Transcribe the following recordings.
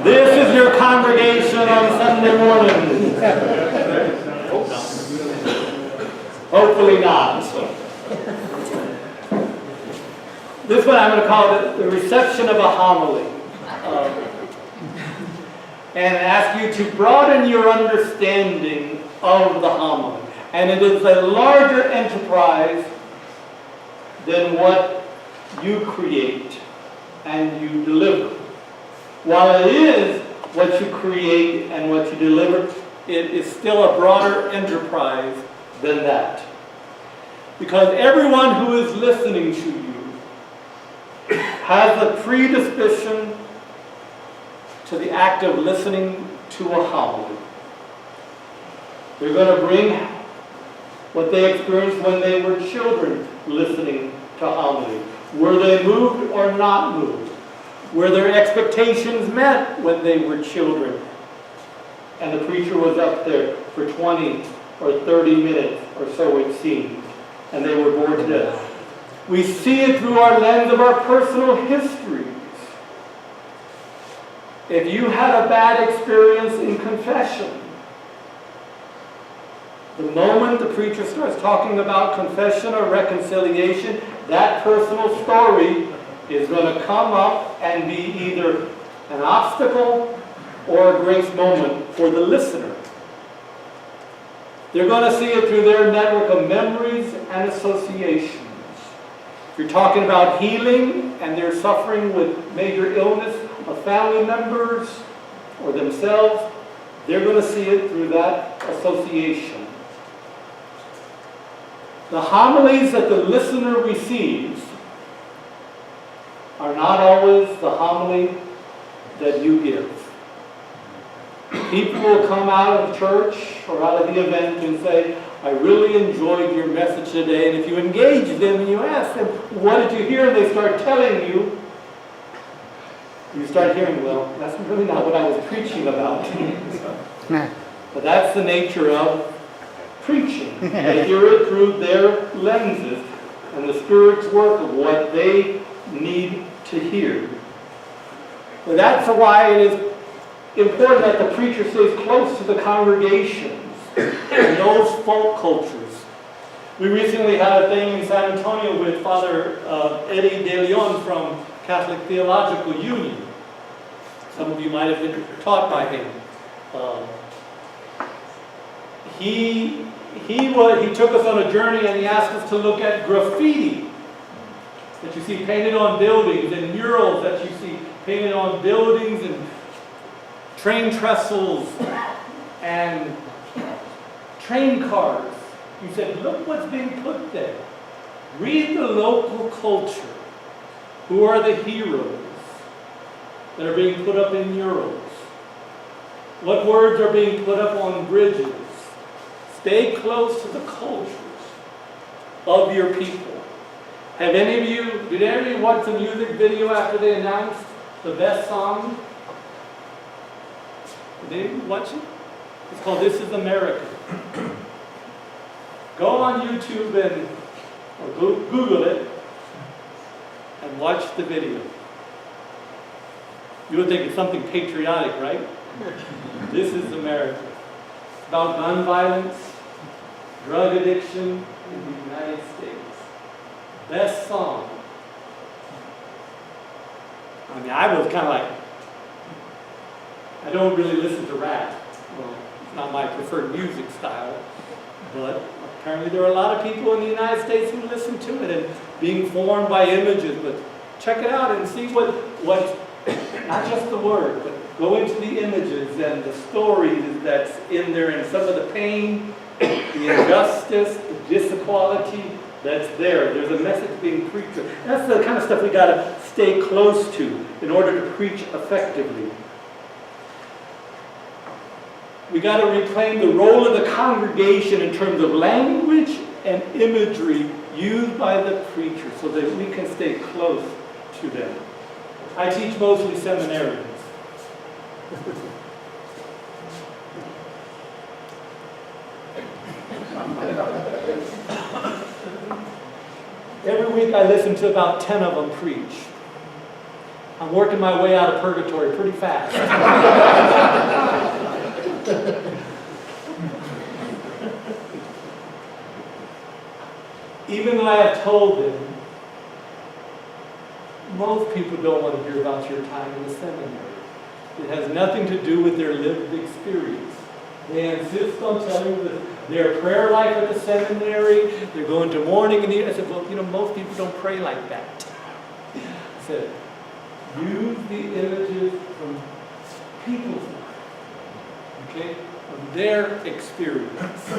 This is your congregation on Sunday morning. Hopefully not. This one I'm going to call it the reception of a homily. And ask you to broaden your understanding of the homily. And it is a larger enterprise than what you create and you deliver. While it is what you create and what you deliver, it is still a broader enterprise than that. Because everyone who is listening to you has a predisposition to the act of listening to a homily. They're going to bring what they experienced when they were children listening to homily. Were they moved or not moved? Were their expectations met when they were children and the preacher was up there for 20 or 30 minutes or so it seemed, and they were bored to death? We see it through our lens of our personal histories. If you had a bad experience in confession, the moment the preacher starts talking about confession or reconciliation, that personal story is going to come up and be either an obstacle or a grace moment for the listener. They're going to see it through their network of memories and associations. If you're talking about healing and they're suffering with major illness of family members or themselves, they're going to see it through that association. The homilies that the listener receives are not always the homily that you give. People will come out of church or out of the event and say, I really enjoyed your message today. And if you engage them and you ask them, what did you hear? And they start telling you, you start hearing, well, that's really not what I was preaching about. But that's the nature of preaching. They hear it through their lenses and the Spirit's work of what they need to hear. But that's why it is important that the preacher stays close to the congregations and those folk cultures. We recently had a thing in San Antonio with Father Eddie De Leon from Catholic Theological Union. Some of you might have been taught by him. He took us on a journey and he asked us to look at graffiti that you see painted on buildings and murals that you see painted on buildings and train trestles and train cars. He said, look what's being put there. Read the local culture. Who are the heroes that are being put up in murals? What words are being put up on bridges? Stay close to the cultures of your people. Did any of you watch the music video after they announced the best song? Did you watch it? It's called This Is America. Go on YouTube or Google it and watch the video. You would think it's something patriotic, right? This is America. It's about gun violence, drug addiction in the United States. Best song. I mean, I was kind of like, I don't really listen to rap. Well, it's not my preferred music style. But apparently there are a lot of people in the United States who listen to it and being formed by images. But check it out and see what not just the word, but go into the images and the stories that's in there and some of the pain, the injustice, the disequality that's there. There's a message being preached. That's the kind of stuff we got to stay close to in order to preach effectively. We got to reclaim the role of the congregation in terms of language and imagery used by the preacher so that we can stay close to them. I teach mostly seminarians. Every week I listen to about 10 of them preach. I'm working my way out of purgatory pretty fast. Even though I have told them, most people don't want to hear about your time in the seminary. It has nothing to do with their lived experience. They insist on telling you that their prayer life at the seminary, they're going to morning and evening. I said, well, most people don't pray like that. I said, use the images from people's life, okay, from their experience.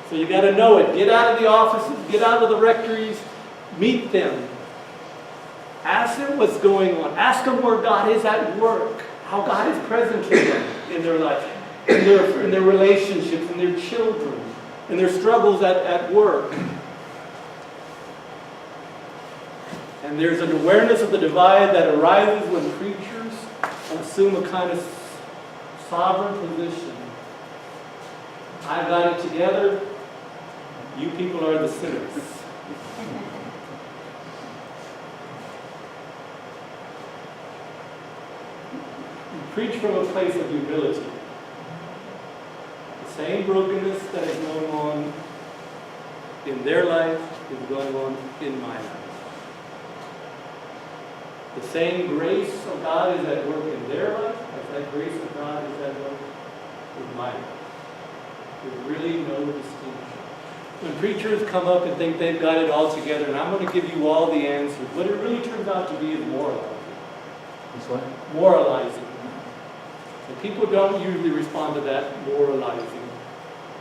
So you got to know it. Get out of the offices, get out of the rectories, meet them. Ask them what's going on. Ask them where God is at work, how God is present to them in their life, in their relationships, in their children, in their struggles at work. And there's an awareness of the divide that arises when preachers assume a kind of sovereign position. I've got it together. You people are the sinners. You preach from a place of humility. The same brokenness that is going on in their life is going on in my life. The same grace of God is at work in their life as that grace of God is at work in my life. There's really no distinction. When preachers come up and think they've got it all together, and I'm going to give you all the answers, what it really turns out to be is moralizing. That's what? Moralizing. And people don't usually respond to that moralizing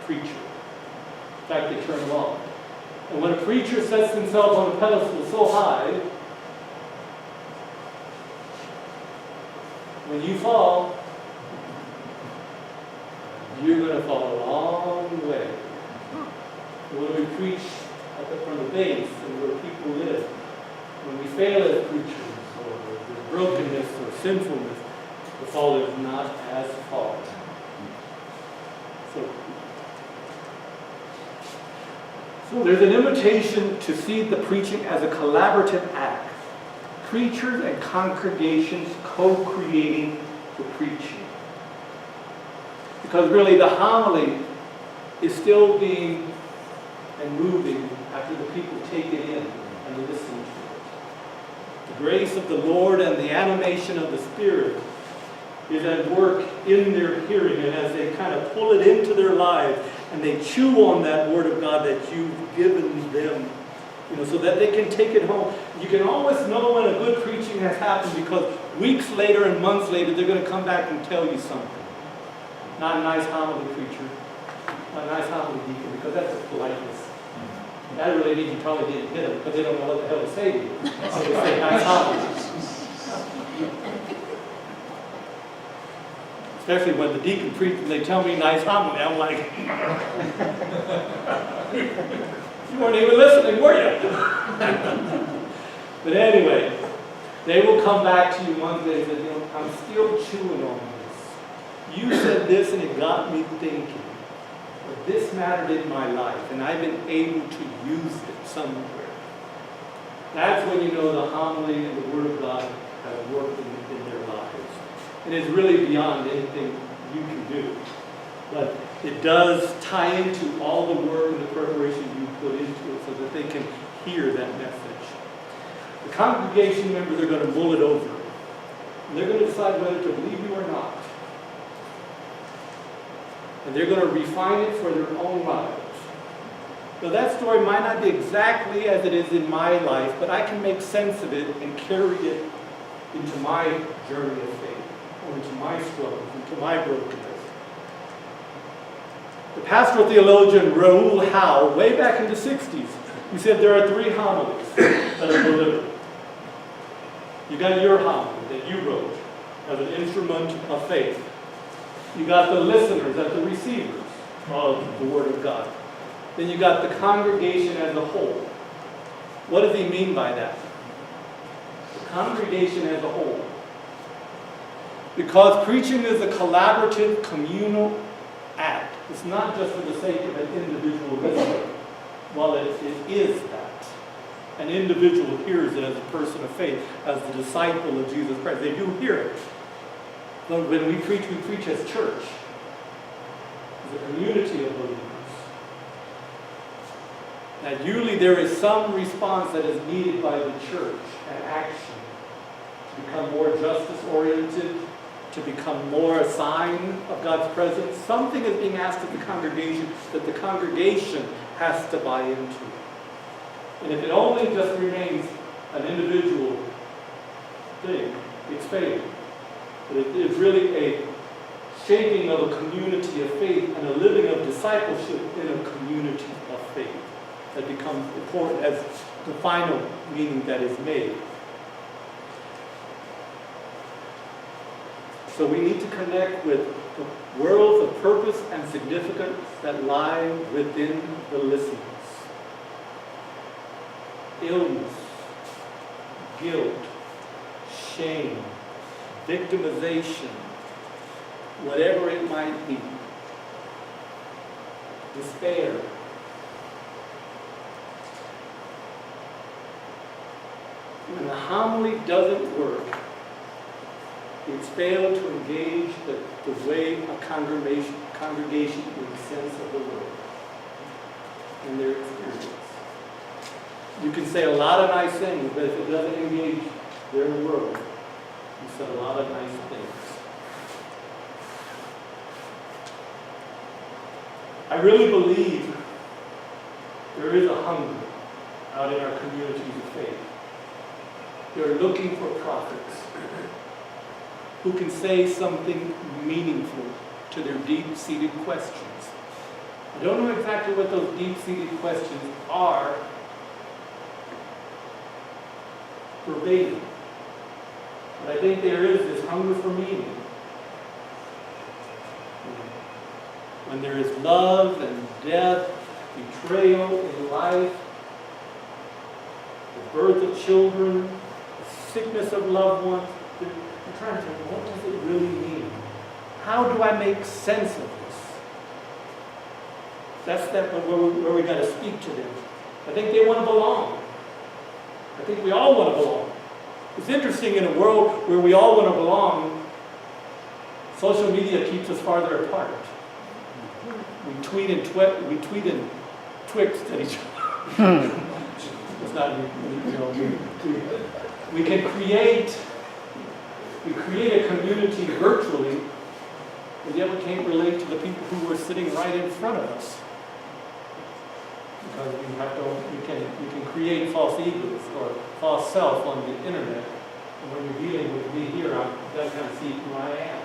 preacher. In fact, they turn them off. And when a preacher sets themselves on a pedestal so high, when you fall, you're going to fall a long way. When we preach from the base and where people live, when we fail as preachers, or there's brokenness or sinfulness, the fall is not as far. So there's an invitation to see the preaching as a collaborative act. Preachers and congregations co-creating the preaching. Because really the homily is still being and moving after the people take it in and listen to it. The grace of the Lord and the animation of the Spirit is at work in their hearing, and as they kind of pull it into their lives and they chew on that Word of God that you've given them, so that they can take it home. You can always know when a good preaching has happened because weeks later and months later they're going to come back and tell you something. Not a nice homily preacher, not a nice homily deacon, because that's just politeness. That really means you probably didn't hit them because they don't know what the hell to say to you. So they say nice homily. Especially when the deacon preaches and they tell me nice homily, I'm like, you weren't even listening, were you? But anyway, they will come back to you one day and say, I'm still chewing on this. You said this and it got me thinking. But this mattered in my life and I've been able to use it somewhere. That's when you know the homily and the Word of God have worked in their lives. And it's really beyond anything you can do. But it does tie into all the work and the preparation you put into it so that they can hear that message. The congregation members are going to mull it over. And they're going to decide whether to believe you or not. And they're going to refine it for their own lives. So that story might not be exactly as it is in my life, but I can make sense of it and carry it into my journey of faith, or into my struggles, into my brokenness. The pastoral theologian Raoul Howe, way back in the 60s, he said there are 3 homilies that are delivered. You got your homily that you wrote as an instrument of faith. You got the listeners as the receivers of the Word of God. Then you got the congregation as a whole. What does he mean by that? The congregation as a whole. Because preaching is a collaborative, communal act. It's not just for the sake of an individual listener. Well, it is that. An individual hears it as a person of faith, as the disciple of Jesus Christ. They do hear it. But when we preach as church, as a community of believers. That usually there is some response that is needed by the church, an action, to become more justice-oriented, to become more a sign of God's presence. Something is being asked of the congregation that the congregation has to buy into. And if it only just remains an individual thing, it's failing. But it is really a shaping of a community of faith and a living of discipleship in a community of faith that becomes important as the final meaning that is made. So we need to connect with the worlds of purpose and significance that lie within the listeners. Illness, guilt, shame, victimization, whatever it might be, despair. When the homily doesn't work, it's failed to engage the way a congregation in the sense of the word and their experience. You can say a lot of nice things, but if it doesn't engage their world, you said a lot of nice things. I really believe there is a hunger out in our communities of faith. They're looking for prophets who can say something meaningful to their deep-seated questions. I don't know exactly what those deep-seated questions are verbatim, but I think there is this hunger for meaning. When there is love and death, betrayal in life, the birth of children, the sickness of loved ones, I'm trying to think, what does it really mean? How do I make sense of this? That's where we got to speak to them. I think they want to belong. I think we all want to belong. It's interesting in a world where we all want to belong, social media keeps us farther apart. We tweet and twixt at each other. It's not, we can create a community virtually, but yet we can't relate to the people who are sitting right in front of us. Because we can create false egos or false self on the internet. And when you're dealing with me here, I'm just kind of see who I am.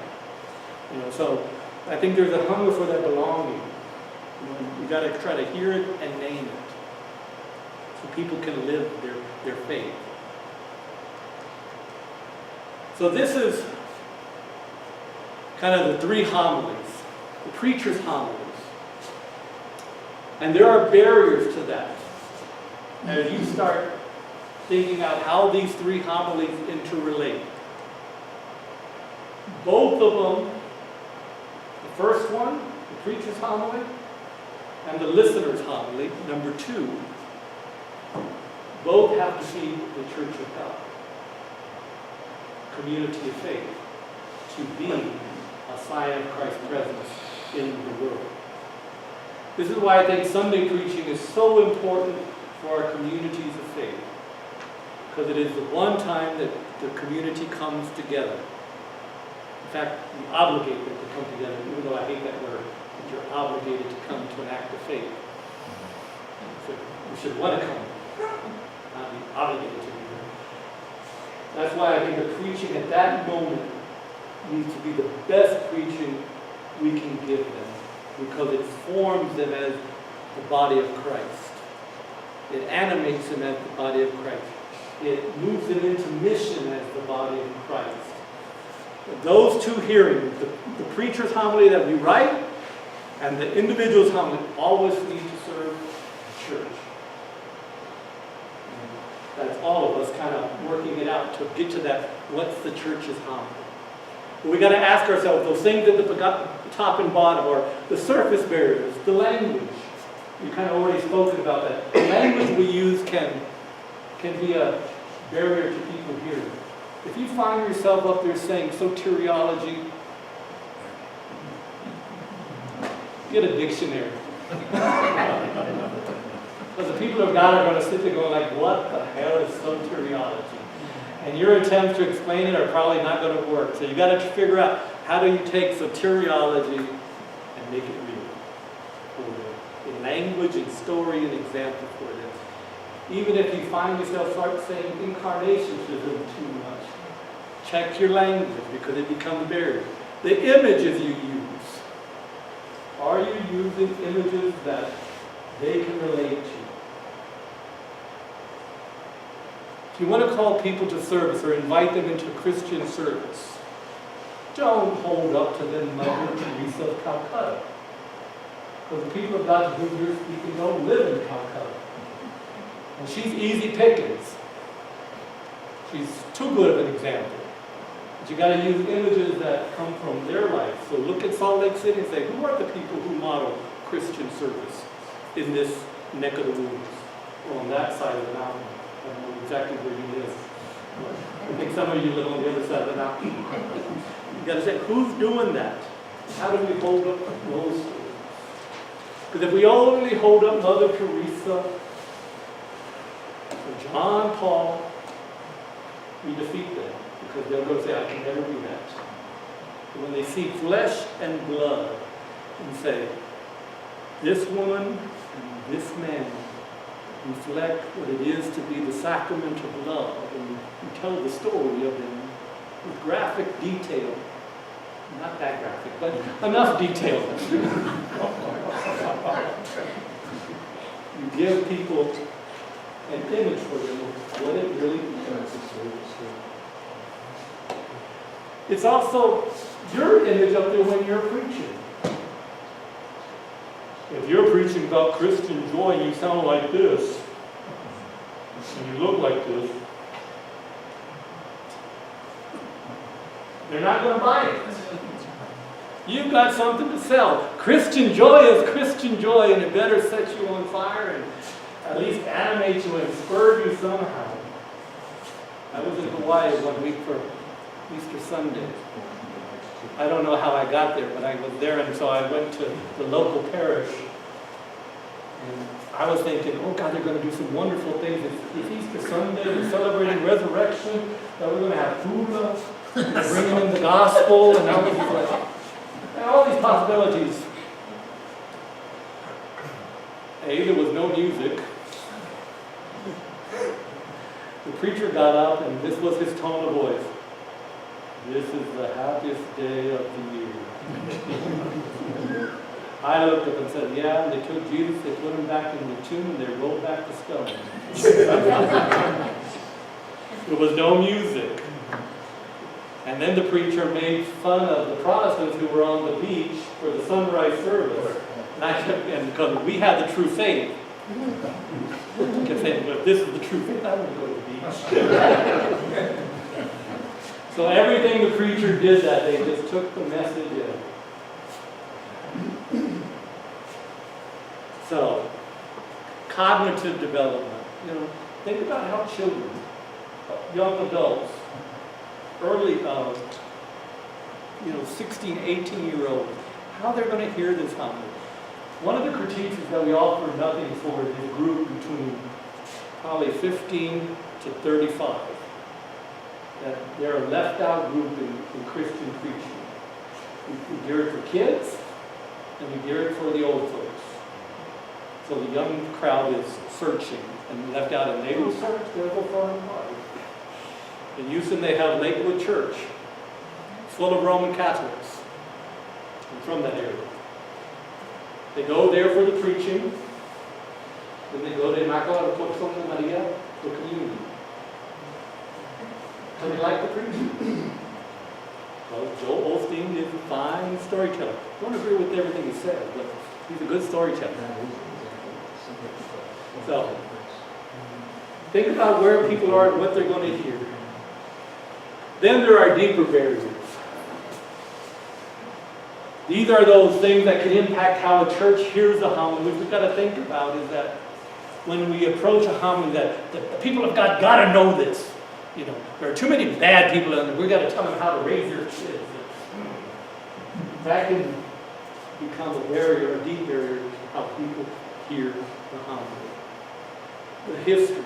So I think there's a hunger for that belonging. You got to try to hear it and name it, so people can live their faith. So this is kind of the three homilies, the preacher's homilies. And there are barriers to that. As you start thinking out how these three homilies interrelate. Both of them, the first one, the preacher's homily, and the listener's homily, number 2, both have to be the church of God, community of faith, to be a sign of Christ's presence in the world. This is why I think Sunday preaching is so important for our communities of faith, because it is the one time that the community comes together. In fact, we obligate them to come together, even though I hate that word, that you're obligated to come to an act of faith. So we should want to come, not be obligated to be there. That's why I think the preaching at that moment needs to be the best preaching we can give them, because it forms them as the body of Christ. It animates them as the body of Christ. It moves them into mission as the body of Christ. Those two hearings, the preacher's homily that we write and the individual's homily, always need to serve the church. And that's all of us kind of working it out to get to that, what's the church's homily? But we got to ask ourselves, those things at the top and bottom, or the surface barriers, the language. We kind of already spoken about that. The language we use can be a barrier to people hearing. If you find yourself up there saying soteriology, get a dictionary. Because the people of God are going to sit there going like, what the hell is soteriology? And your attempts to explain it are probably not going to work. So you got to figure out, how do you take soteriology and make it real? In language and story and example for this. Even if you find yourself start saying incarnationism too much, check your language because it becomes a barrier. The images you use. Are you using images that they can relate to? If you want to call people to service or invite them into Christian service, don't hold up to them Mother Teresa of Calcutta. Because the people of God to whom you're speaking don't live in Calcutta. And she's easy pickings. She's too good of an example. But you got to use images that come from their life. So look at Salt Lake City and say, who are the people who model Christian service in this neck of the woods, or on that side of the mountain? I don't know exactly where you live. I think some of you live on the other side of the mountain. You got to say, who's doing that? How do we hold up those stories? Because if we only hold up Mother Teresa or John Paul, we defeat them. Because they're going to say, I can never do that. But when they see flesh and blood and say, this woman and this man reflect what it is to be the sacrament of love, and you tell the story of them with graphic detail. Not that graphic, but enough detail. You give people an image for them of what it really is. It's also your image up there when you're preaching. If you're preaching about Christian joy and you sound like this, and you look like this, they're not going to buy it. You've got something to sell. Christian joy is Christian joy, and it better set you on fire and at least animate you and spur you somehow. I was in Hawaii 1 week for Easter Sunday. I don't know how I got there, but I was there, and so I went to the local parish. And I was thinking, oh God, they're going to do some wonderful things. It's Easter Sunday, we're celebrating resurrection, that we're going to have food, bringing in the gospel, and I was like, and all these possibilities. There was no music. The preacher got up, and this was his tone of voice. This is the happiest day of the year. I looked up and said, yeah, and they took Jesus, they put him back in the tomb, and they rolled back the stone. There was no music. And then the preacher made fun of the Protestants who were on the beach for the sunrise service. And because we had the true faith, I kept saying, well, if this is the true faith, I want to go to the beach. So everything the preacher did that day just took the message in. So, cognitive development. Think about how children, young adults, early, 16, 18-year-olds, how they're going to hear this homily. One of the critiques is that we offer nothing for the group between probably 15 to 35. That they're a left-out group in Christian preaching. We gear it for kids, and we gear it for the old folks. So the young crowd is searching and left out, and they will search, they'll go far and wide. In Houston, they have Lakewood Church, full of Roman Catholics. I'm from that area. They go there for the preaching. Then they go to Immaculada Concepción Maria for communion. So they like the preaching. Well, Joel Osteen is a fine storyteller. I don't agree with everything he says, but he's a good storyteller. So, think about where people are and what they're going to hear. Then there are deeper barriers. These are those things that can impact how a church hears a homily. What we've got to think about is that when we approach a homily, that the people of God got to know this. You know, there are too many bad people, and we've got to tell them how to raise their kids. That can become a barrier, a deep barrier, to how people hear the homily. The history.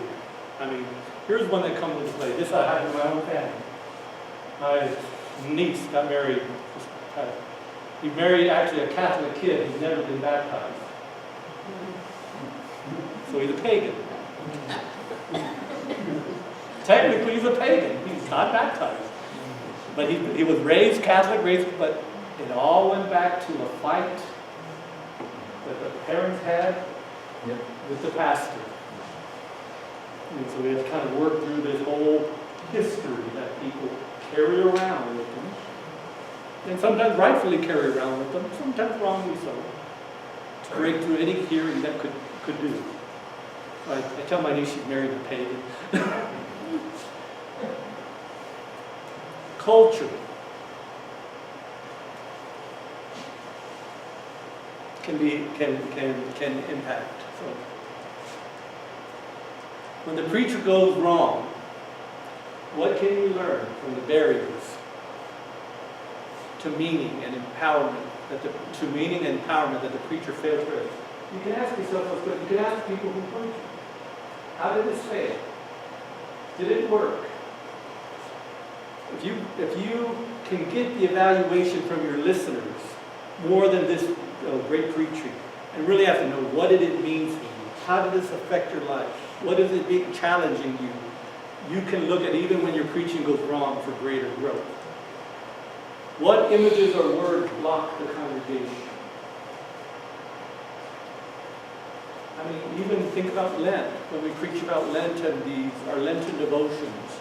I mean, here's one that comes into play. This I have in my own family. My niece got married. He married actually a Catholic kid who's never been baptized. So he's a pagan. Technically he's a pagan. He's not baptized. But he was raised Catholic, but it all went back to a fight that the parents had with the pastor. And so we had to kind of work through this whole history that people carry around with them. And sometimes rightfully carry around with them, sometimes wrongly so, to break through any hearing that could do. I tell my niece she's married a pagan. Culture can impact. So when the preacher goes wrong, what can you learn from the barriers to meaning and empowerment that the preacher failed to raise? You can ask yourself those questions. You can ask people who preach. How did this fail? Did it work? If you can get the evaluation from your listeners more than this great preaching, and really have to know what did it mean for you? How did this affect your life? What is it being challenging you? You can look at even when your preaching goes wrong for greater growth. What images or words block the congregation? I mean, even think about Lent, when we preach about Lent and our Lenten devotions.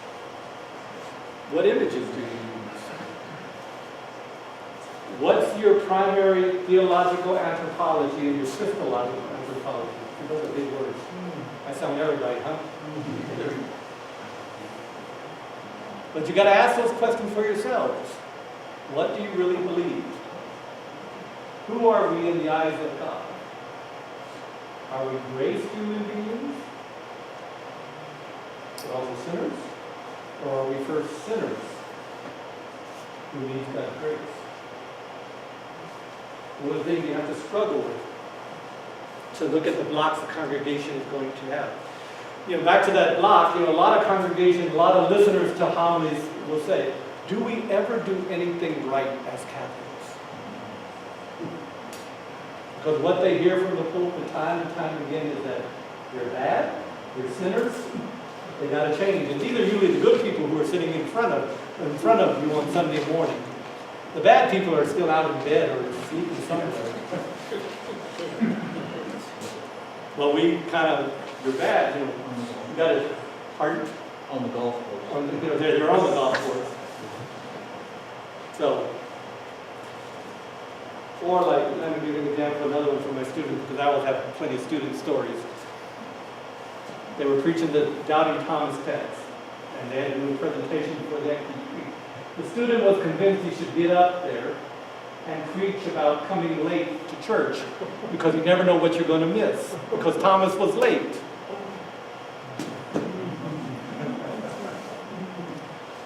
What images do you use? What's your primary theological anthropology and your Christological anthropology? Those are big words. I sound very right, huh? But you got to ask those questions for yourselves. What do you really believe? Who are we in the eyes of God? Are we grace human beings? We're also sinners? Or are we first sinners who need God's grace? One of the things you have to struggle with to look at the blocks the congregation is going to have. You know, back to that block, a lot of congregations, a lot of listeners to homilies will say, do we ever do anything right as Catholics? Because what they hear from the pulpit time and time again is that they're bad, they're sinners, they got to change. And these are usually the good people who are sitting in front of you on Sunday morning. The bad people are still out in bed or sleeping somewhere. Well, you're bad, you got to, pardon? On the golf course. They're on the golf course. So, or like, let me give you an example, another one from my students, because I always have plenty of student stories. They were preaching the Doubting Thomas text, and they had to do a presentation before they actually preached. The student was convinced he should get up there and preach about coming late to church, because you never know what you're going to miss, because Thomas was late.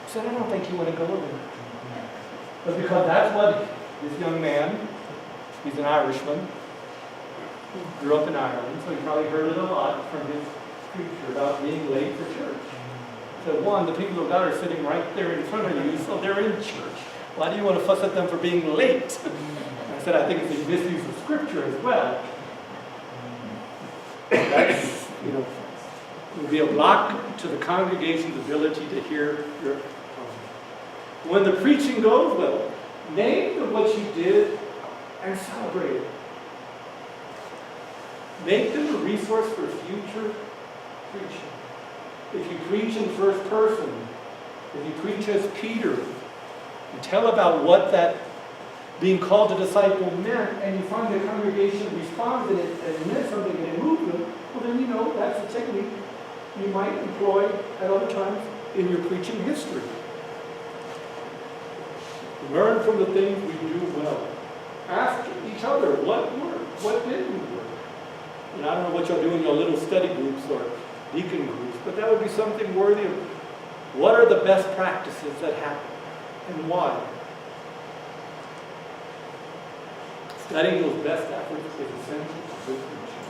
I said, I don't think you want to go there. But because that's what this young man, he's an Irishman, grew up in Ireland, so he probably heard it a lot from his preacher about being late for church. So one, the people of God are sitting right there in front of you, so they're in church. Why do you want to fuss at them for being late? I said, I think it's a misuse of Scripture as well. That's, will be a block to the congregation's ability to hear your. When the preaching goes well, name what you did and celebrate it. Make them a resource for future preaching. If you preach in first person, if you preach as Peter, and tell about what that being called to disciple meant, and you find the congregation responds and it meant something and it moved them, well then that's a technique you might employ at other times in your preaching history. Learn from the things we do well. ask each other what worked, what didn't work. And I don't know what you'll do in your little study groups or deacon groups, but that would be something worthy of what are the best practices that happen and why. Studying those best efforts is essential to good preaching.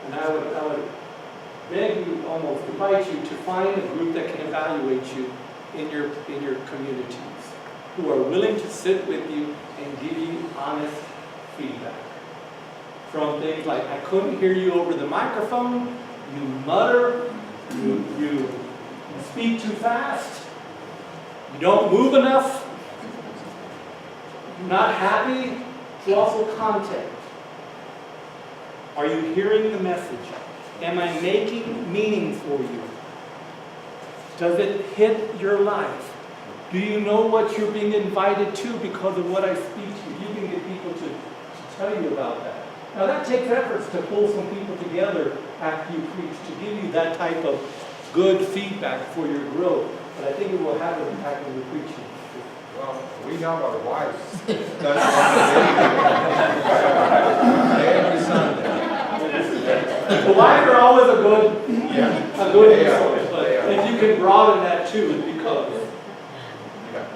And I would beg you, almost invite you to find a group that can evaluate you in your communities, who are willing to sit with you and give you honest feedback. From things like, I couldn't hear you over the microphone, you mutter, you speak too fast, you don't move enough, you're not happy, to also context. Are you hearing the message? Am I making meaning for you? Does it hit your life? Do you know what you're being invited to because of what I speak to? You can get people to tell you about that. Now that takes efforts to pull some people together after you preach, to give you that type of good feedback for your growth. But I think it will have an impact on your preaching. Well, we have our wives. That's every Sunday. The wives are always a good influence, but if you can broaden that too, because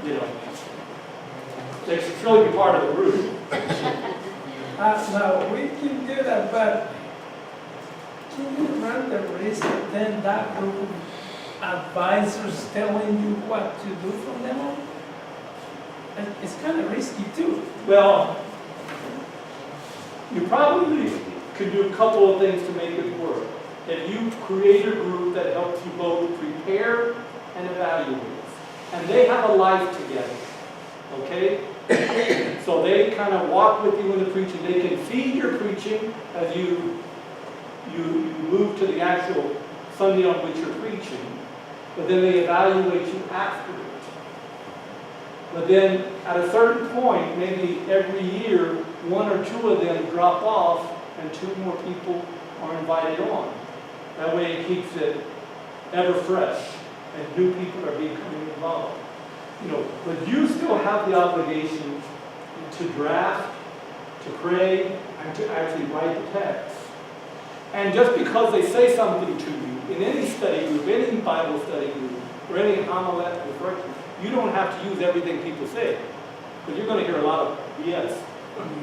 you know they should really be part of the group. No, we can do that, but can you run the risk of then that group of advisors telling you what to do from them on? It's kind of risky too. Well, you probably could do a couple of things to make it work. If you create a group that helps you both prepare and evaluate, and they have a life together, okay? So they kind of walk with you in the preaching. They can feed your preaching as you move to the actual Sunday on which you're preaching, but then they evaluate you afterwards. But then at a certain point, maybe every year, one or two of them drop off and two more people are invited on. That way it keeps it ever fresh and new people are becoming involved. You know, but you still have the obligation to draft, to pray, and to actually write the text. And just because they say something to you in any study group, any Bible study group, or any homilet reflection, you don't have to use everything people say, because you're going to hear a lot of BS.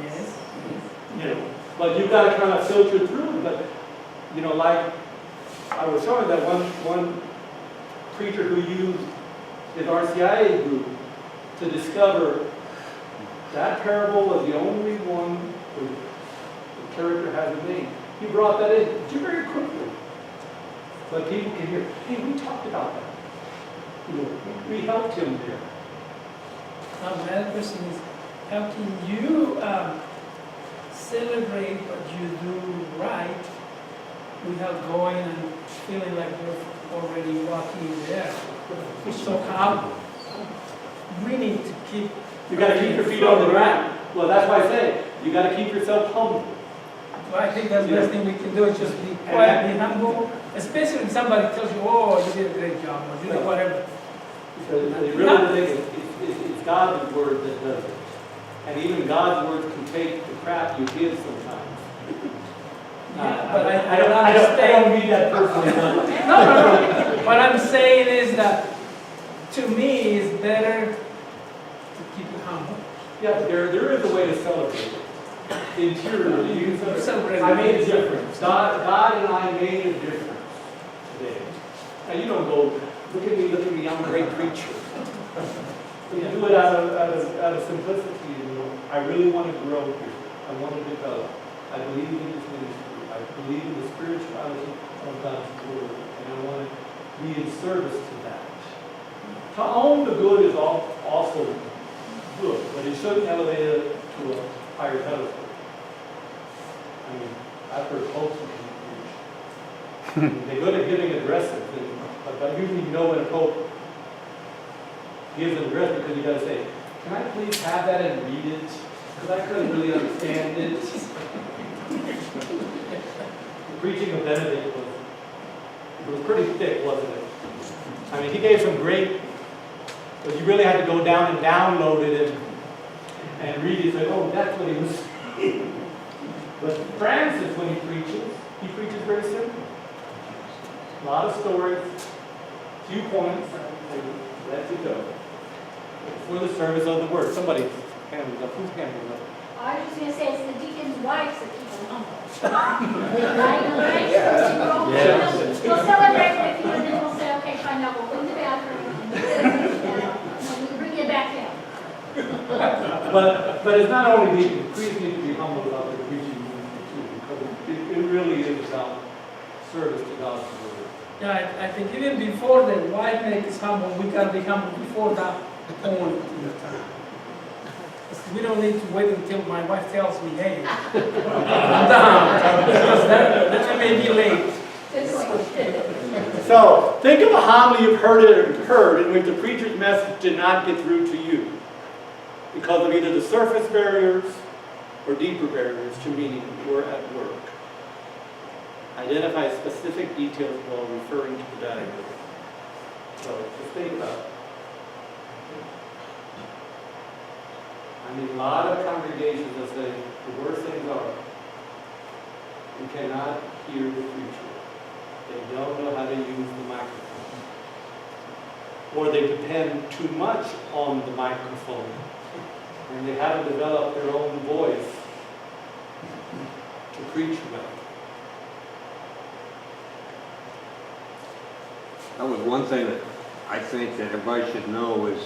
Yes. You know, but you've got to kind of filter through. But you know, like I was showing that one preacher who used his RCIA group to discover that parable was the only one where the character has a name. He brought that in very quickly, but people can hear, hey, we talked about that. You know, we helped him there. Now, my other question is, how can you celebrate what you do right without going and feeling like you're already walking there? So how we need to keep... You got to keep your feet on the ground. Well, that's why I say, you got to keep yourself humble. Well, I think that's the best thing we can do is just be quiet, be humble, especially when somebody tells you, oh, you did a great job, or you did whatever. Because really the thing it's God's word that does it. And even God's word can take the crap you give sometimes. Yeah, but I don't mean that personally. No. What I'm saying is that, to me, it's better to keep it humble. Yeah, there is a way to celebrate it. Interiorly, you can Celebrate. I made a difference. God and I made a difference today. Now you don't go, look at me, I'm a great preacher. But you do it out of simplicity. You know, I really want to grow here. I want to develop. I believe in this ministry. I believe in the spirituality of God's word, and I want to be in service to that. To own the good is also good, but it shouldn't elevate it to a higher pedestal. I mean, I've heard popes preach. They're good at giving addresses, but usually you know when a pope gives an address because you got to say, "Can I please have that and read it? Because I couldn't really understand it." The preaching of Benedict was pretty thick, wasn't it? I mean, he gave some great But you really had to go down and download it and read it, say, oh, that's what he was saying. But Francis, when he preaches very simply. A lot of stories, few points, and lets you go. For the service of the word. Somebody's hand was up. Whose hand was up? I was just going to say, it's the deacon's wives that keep them humble. Right? Yes. We'll celebrate with you, and then we'll say, okay, fine, now we'll clean the bathroom, and we'll bring you back in. But it's not only the priests need to be humble about their preaching ministry too, because it really is about service to God's word. Yeah, I think even before the wife makes us humble, we can be humble before that point. We don't need to wait until my wife tells me, hey, I'm down, because then I may be late. So, think of a homily you've heard in which the preacher's message did not get through to you because of either the surface barriers or deeper barriers to meaning or at work. Identify specific details while referring to the diagram. So, just think about it. I mean, a lot of congregations will say the worst things are you cannot hear the preacher. They don't know how to use the microphone. Or they depend too much on the microphone. And they haven't developed their own voice to preach well. That was one thing that I think that everybody should know is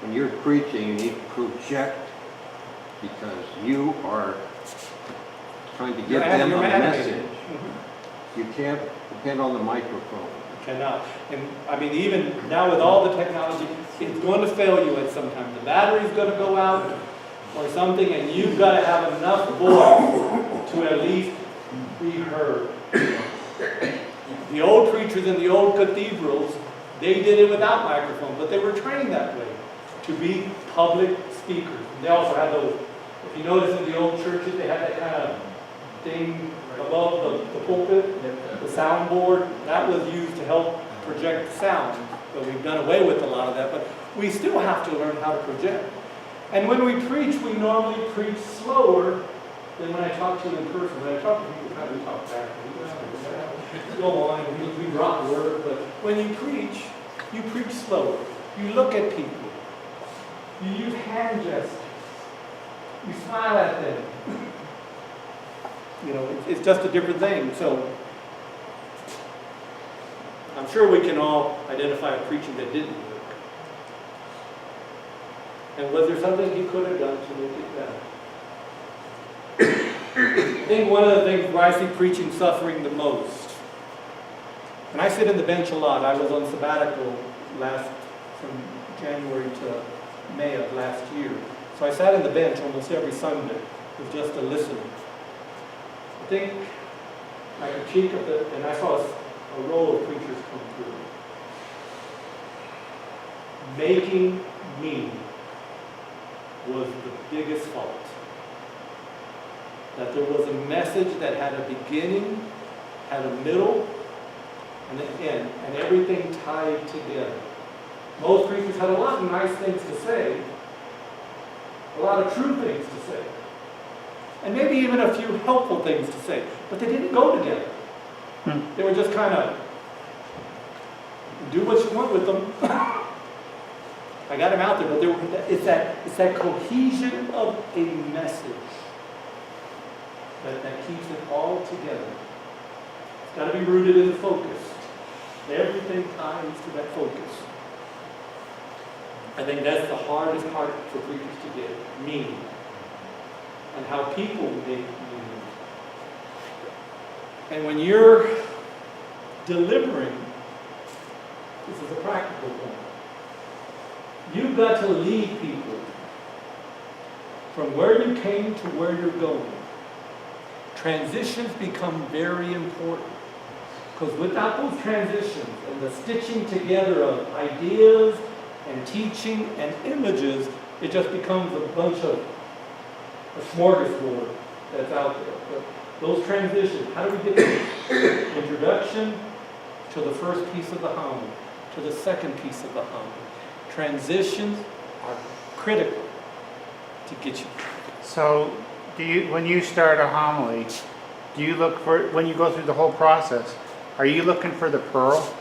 when you're preaching, you need to project because you are trying to get them a message. You can't depend on the microphone. Cannot. And I mean, even now with all the technology, it's going to fail you at some time. The battery's going to go out or something, and you've got to have enough voice to at least be heard. The old preachers in the old cathedrals, they did it without microphones, but they were trained that way to be public speakers. They also had those, if you notice in the old churches, they had that kind of thing above the pulpit, the soundboard. That was used to help project sound. But we've done away with a lot of that. But we still have to learn how to project. And when we preach, we normally preach slower than when I talk to you in person. When I talk to people, we talk back. We go on and we drop word. But when you preach slower. You look at people. You use hand gestures. You smile at them. You know, it's just a different thing. So I'm sure we can all identify a preaching that didn't work. And was there something he could have done to make it better? I think one of the things where I see preaching suffering the most, and I sit in the bench a lot. I was on sabbatical from January to May of last year. So I sat in the bench almost every Sunday with just a listener. I think I could cheek of it, and I saw a row of preachers come through. Making me was the biggest fault. That there was a message that had a beginning, had a middle, and an end, and everything tied together. Most preachers had a lot of nice things to say, a lot of true things to say, and maybe even a few helpful things to say, but they didn't go together. They were just kind of, do what you want with them. I got them out there, but it's that cohesion of a message that keeps it all together. It's got to be rooted in the focus. Everything ties to that focus. I think that's the hardest part for preachers to get, meaning, and how people make meaning. And when you're delivering, this is a practical point, you've got to lead people from where you came to where you're going. Transitions become very important. Because without those transitions and the stitching together of ideas and teaching and images, it just becomes a bunch of a smorgasbord that's out there. But those transitions, how do we get from introduction to the first piece of the homily, to the second piece of the homily, transitions are critical to get you. So, when you start a homily, do you look for, when you go through the whole process, are you looking for the pearl?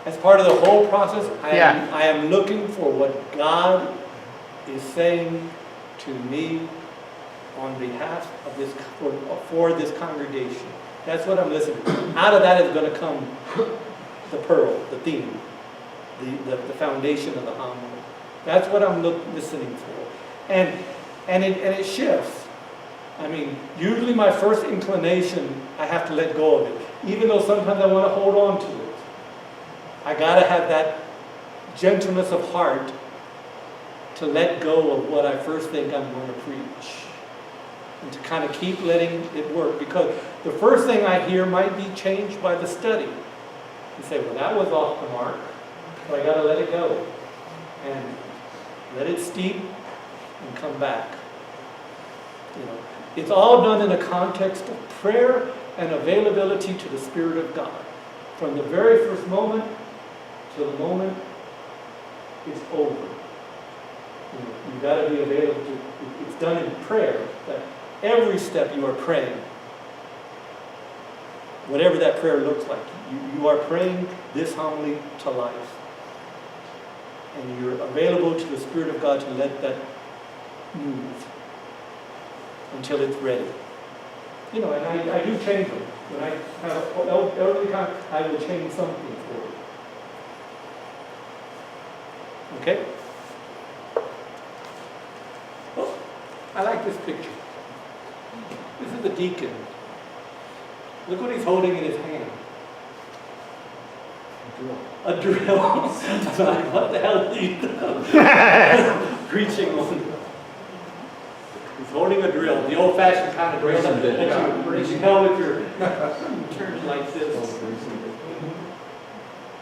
As part of the whole process, Yeah. I am looking for what God is saying to me on behalf of this, for this congregation. That's what I'm listening to. Out of that is going to come the pearl, the theme, the foundation of the homily. That's what I'm listening for. And it shifts. I mean, usually my first inclination, I have to let go of it. Even though sometimes I want to hold on to it. I got to have that gentleness of heart to let go of what I first think I'm going to preach. And to kind of keep letting it work. Because the first thing I hear might be changed by the study. You say, well, that was off the mark. But I got to let it go. And let it steep and come back. You know, it's all done in a context of prayer and availability to the Spirit of God. From the very first moment to the moment it's over. You know, you've got to be available to, it's done in prayer, that every step you are praying, whatever that prayer looks like, you are praying this homily to life. And you're available to the Spirit of God to let that move until it's ready. You know, and I do change them. When I have an elderly time, I will change something for it. Okay? Oh, I like this picture. This is the deacon. Look what he's holding in his hand. A drill. I'm like, what the hell are you doing? Preaching on. He's holding a drill, the old-fashioned kind of drill that you held with your turn like this.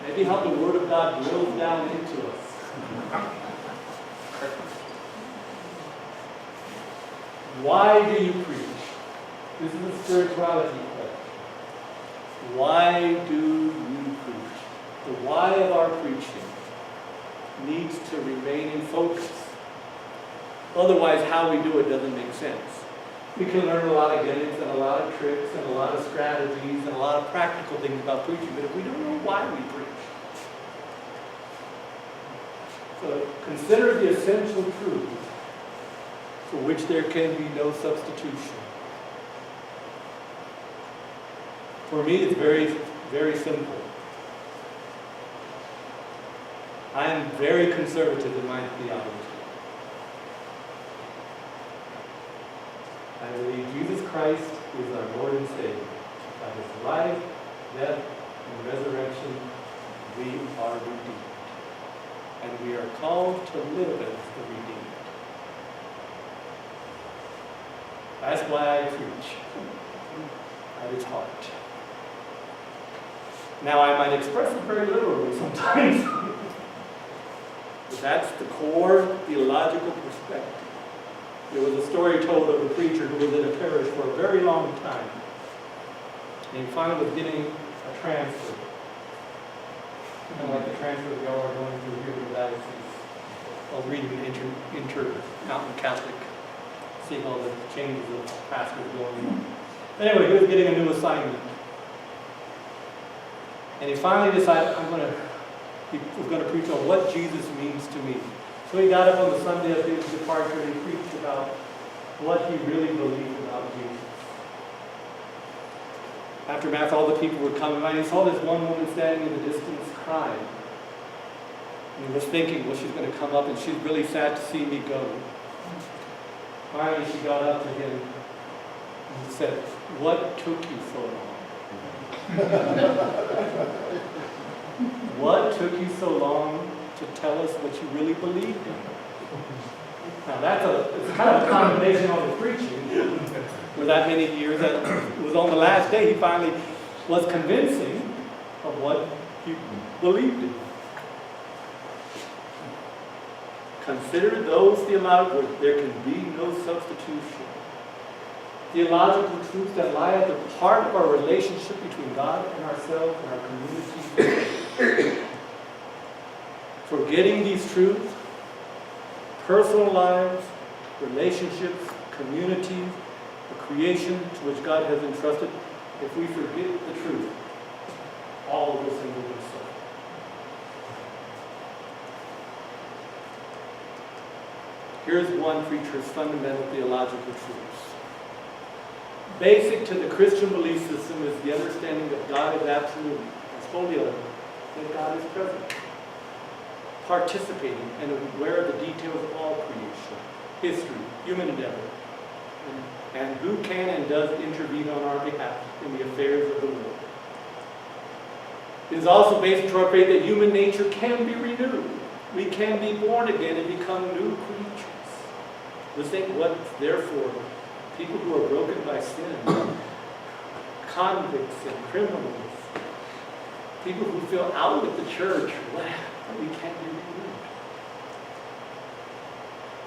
Maybe how the Word of God drills down into us. Why do you preach? This is a spirituality question. Why do you preach? The why of our preaching needs to remain in focus. Otherwise, how we do it doesn't make sense. We can learn a lot of gimmicks and a lot of tricks and a lot of strategies and a lot of practical things about preaching, but if we don't know why we preach. So consider the essential truths for which there can be no substitution. For me, it's very, very simple. I am very conservative in my theology. I believe Jesus Christ is our Lord and Savior. By His life, death, and resurrection, we are redeemed. And we are called to live as the redeemed. That's why I preach. At its heart. Now I might express it very literally sometimes. But that's the core theological perspective. There was a story told of a preacher who was in a parish for a very long time. And he finally was getting a transfer. Kind of like the transfer we all are going through here in the diocese. I was reading Inter-Mountain Catholic, seeing all the changes of pastors going on. Anyway, he was getting a new assignment. And he finally decided, he was going to preach on what Jesus means to me. So he got up on the Sunday of his departure and he preached about what he really believed about Jesus. After Mass, all the people were coming by, and he saw this one woman standing in the distance crying. And he was thinking, well, she's going to come up and she's really sad to see me go. Finally, she got up to him and said, "What took you so long?" What took you so long to tell us what you really believed in? Now it's kind of a condemnation on his preaching for that many years. That it was on the last day he finally was convincing of what he believed in. Consider those theological, there can be no substitution. Theological truths that lie at the heart of our relationship between God and ourselves and our community. Forgetting these truths, personal lives, relationships, communities, the creation to which God has entrusted, if we forget the truth, all of those things will be so. Here's one preacher's fundamental theological truths. Basic to the Christian belief system is the understanding that God is absolute, as holy, that God is present, participating and aware of the details of all creation, history, human endeavor, and who can and does intervene on our behalf in the affairs of the world. It is also based to our faith that human nature can be renewed. We can be born again and become new creatures. This ain't what's there for people who are broken by sin, convicts and criminals, people who feel out of the church. Wow, we can't be renewed.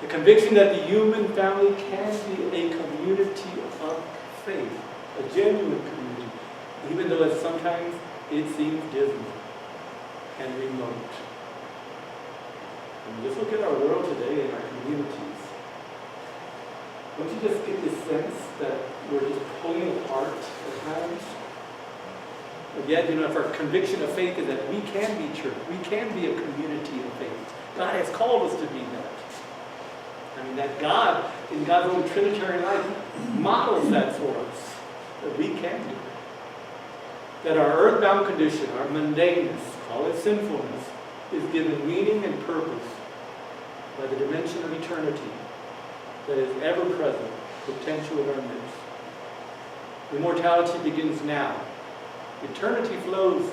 The conviction that the human family can be a community of faith, a genuine community, even though sometimes it seems dismal and remote. And just look at our world today and our communities. Don't you just get this sense that we're just pulling apart at times? But yet, if our conviction of faith is that we can be church, we can be a community of faith. God has called us to be that. I mean, that God, in God's own Trinitarian life, models that for us, that we can do it. That our earthbound condition, our mundaneness, call it sinfulness, is given meaning and purpose by the dimension of eternity that is ever-present, potential in our midst. Immortality begins now. Eternity flows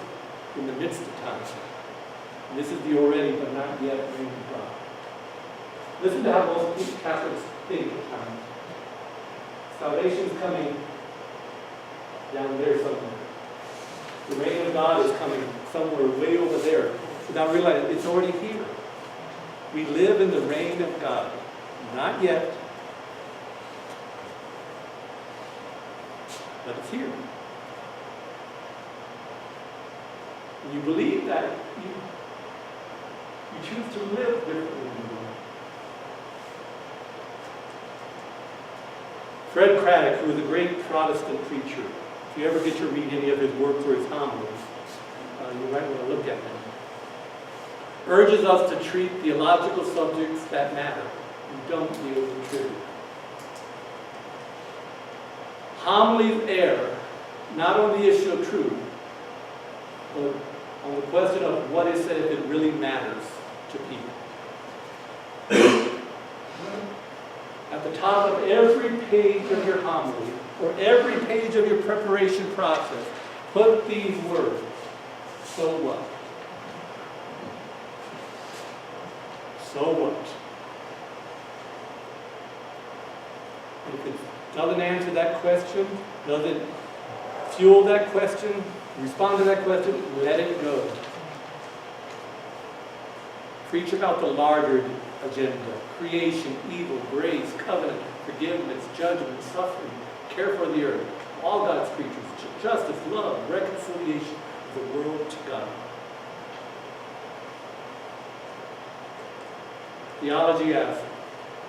in the midst of time. And this is the already but not yet reign of God. Listen to how most Catholics think at times. Salvation's coming down there somewhere. The reign of God is coming somewhere way over there. Without realizing it's already here. We live in the reign of God. Not yet. But it's here. When you believe that, you choose to live differently. Fred Craddock, who was a great Protestant preacher, if you ever get to read any of his works or his homilies, you might want to look at them, urges us to treat theological subjects that matter and don't deal with the truth. Homilies err not on the issue of truth, but on the question of what is said if it really matters to people. At the top of every page of your homily, or every page of your preparation process, put these words, so what? So what? If it doesn't answer that question, doesn't fuel that question, respond to that question, let it go. Preach about the larger agenda: creation, evil, grace, covenant, forgiveness, judgment, suffering, care for the earth, all God's creatures, justice, love, reconciliation of the world to God. Theology asks,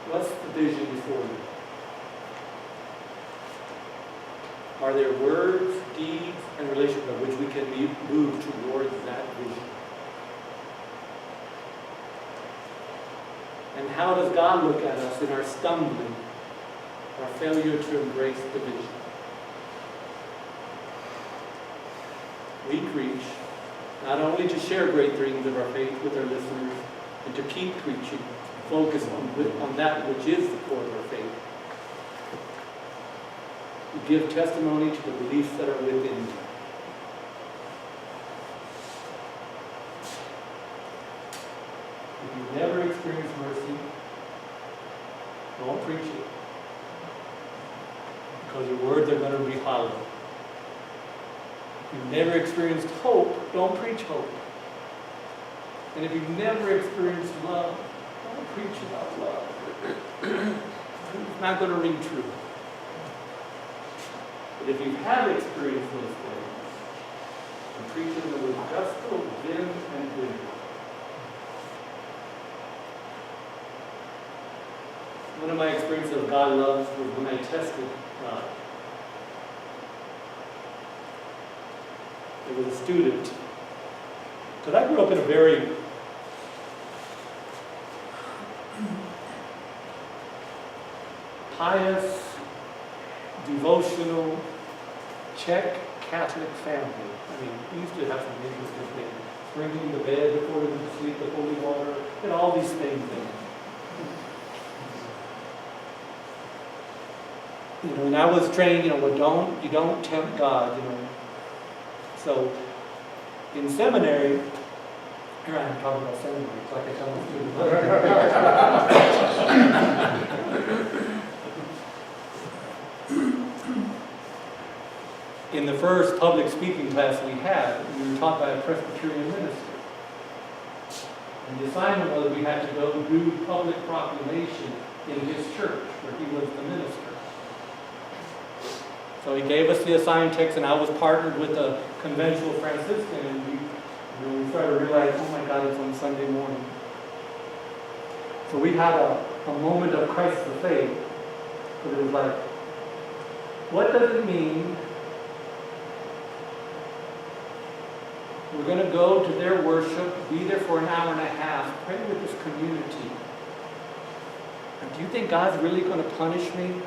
what's the vision before you? Are there words, deeds, and relationships by which we can move towards that vision? And how does God look at us in our stumbling, our failure to embrace the vision? We preach not only to share great things of our faith with our listeners and to keep preaching, focus on that which is the core of our faith. We give testimony to the beliefs that are within you. If you've never experienced mercy, don't preach it. Because your words are going to be hollow. If you've never experienced hope, don't preach hope. And if you've never experienced love, don't preach about love. It's not going to ring true. But if you have experienced those things, and preaching them with gusto, vim, and vigor, One of my experiences of God love was when I tested God. There was a student, because I grew up in a very pious, devotional, Czech Catholic family. I mean, we used to have some interesting things. Sprinkling the bed before we went to sleep, the holy water, and all these things in it. You know, and I was trained, well, you don't tempt God, So, in seminary, here I am talking about seminary, it's like I tell my students. In the first public speaking class we had, we were taught by a Presbyterian minister. And the assignment was we had to go do public proclamation in his church, where he was the minister. So he gave us the assigned text, and I was partnered with a conventual Franciscan, and we started to realize, oh my God, it's on Sunday morning. So we had a moment of crisis of faith, because it was like, what does it mean we're going to go to their worship, be there for an hour and a half, pray with this community? And do you think God's really going to punish me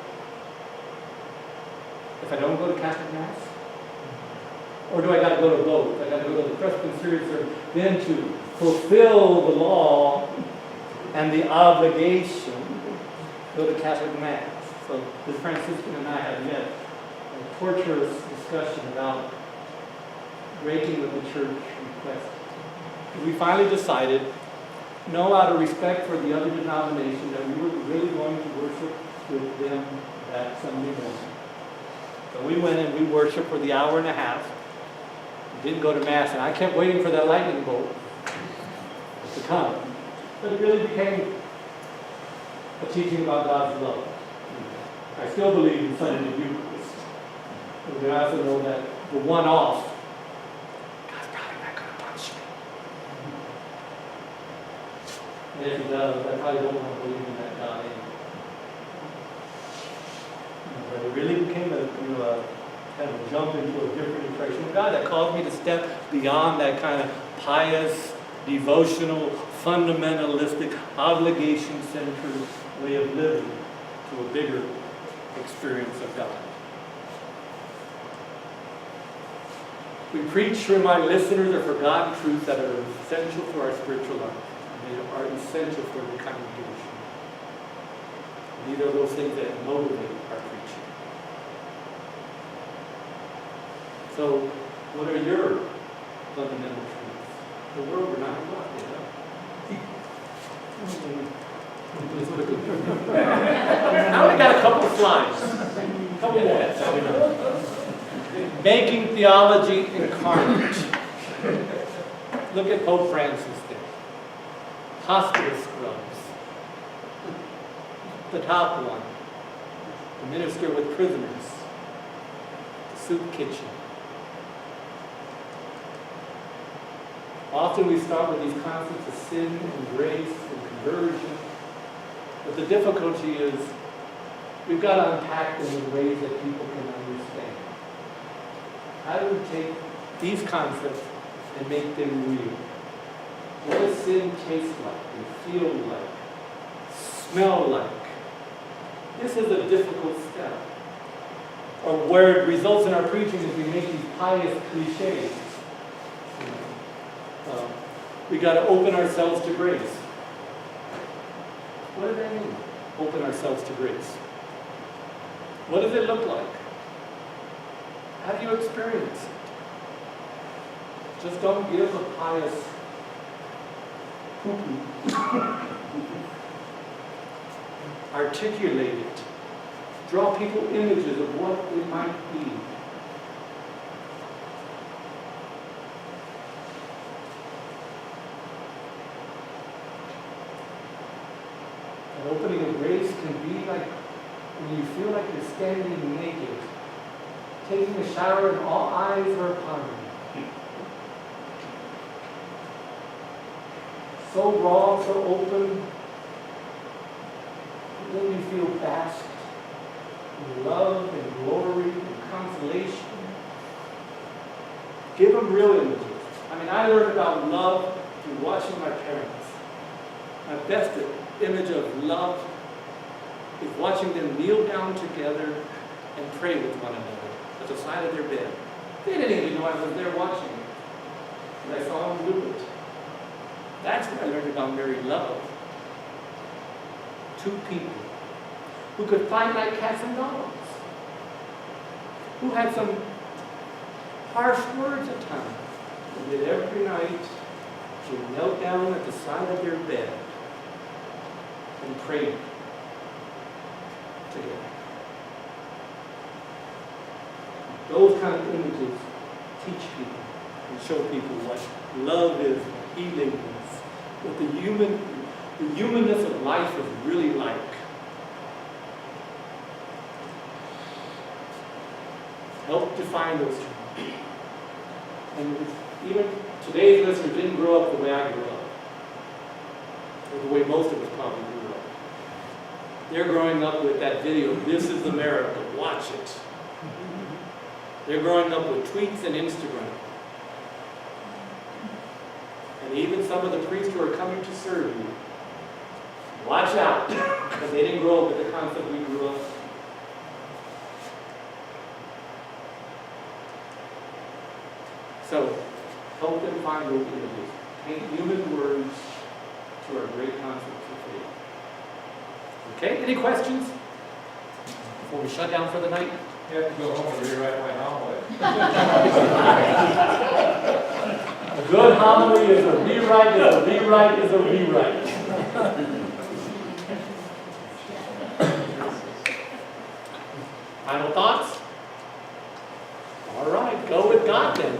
if I don't go to Catholic Mass? Or do I got to go to both? I got to go to the Presbyterian service, then to fulfill the law and the obligation, go to Catholic Mass. So the Franciscan and I had met a torturous discussion about breaking with the church request. We finally decided, no, out of respect for the other denomination, that we were really going to worship with them that Sunday morning. So we went and we worshiped for the hour and a half. We didn't go to Mass, and I kept waiting for that lightning bolt to come. But it really became a teaching about God's love. I still believe in Sunday the Eucharist. But I also know that the one-off, God's probably not going to punish me. And if he does, I probably don't want to believe in that God anymore. But it really became a kind of a jump into a different impression of God that caused me to step beyond that kind of pious, devotional, fundamentalistic, obligation-centered way of living to a bigger experience of God. We preach to remind listeners of forgotten truths that are essential for our spiritual life. They are essential for the congregation. These are those things that motivate our preaching. So, what are your fundamental truths? The world we're not about, Now we got a couple of slides. A couple more. Making theology incarnate. Look at Pope Francis there. Hospital scrubs. The top one. The minister with prisoners. The soup kitchen. Often we start with these concepts of sin and grace and conversion. But the difficulty is we've got to unpack them in ways that people can understand. How do we take these concepts and make them real? What does sin taste like and feel like, smell like? This is a difficult step. Or where it results in our preaching is we make these pious cliches. We got to open ourselves to grace. What does that mean? Open ourselves to grace. What does it look like? How do you experience it? Just don't give a pious poo-poo. Articulate it. Draw people images of what it might be. An opening of grace can be like when you feel like you're standing naked, taking a shower and all eyes are upon you. So raw, so open, when you feel basked in love and glory and consolation. Give them real images. I mean, I learned about love through watching my parents. My best image of love is watching them kneel down together and pray with one another at the side of their bed. They didn't even know I was there watching it. And I saw them do it. That's where I learned about married love. Two people who could fight like cats and dogs, who had some harsh words at times, and yet every night they knelt down at the side of their bed and prayed together. Those kind of images teach people and show people what love is, what healing is, what the humanness of life is really like. Help define those terms. And even today's listeners didn't grow up the way I grew up, or the way most of us probably grew up. They're growing up with that video, "This is America, watch it." They're growing up with tweets and Instagram. And even some of the priests who are coming to serve you, watch out, because they didn't grow up with the concept we grew up with. So, help them find those images. Paint human words to our great concepts of faith. Okay, any questions before we shut down for the night? You have to go home and rewrite my homily. A good homily is a rewrite, is a rewrite, is a rewrite. Final thoughts? All right, go with God then.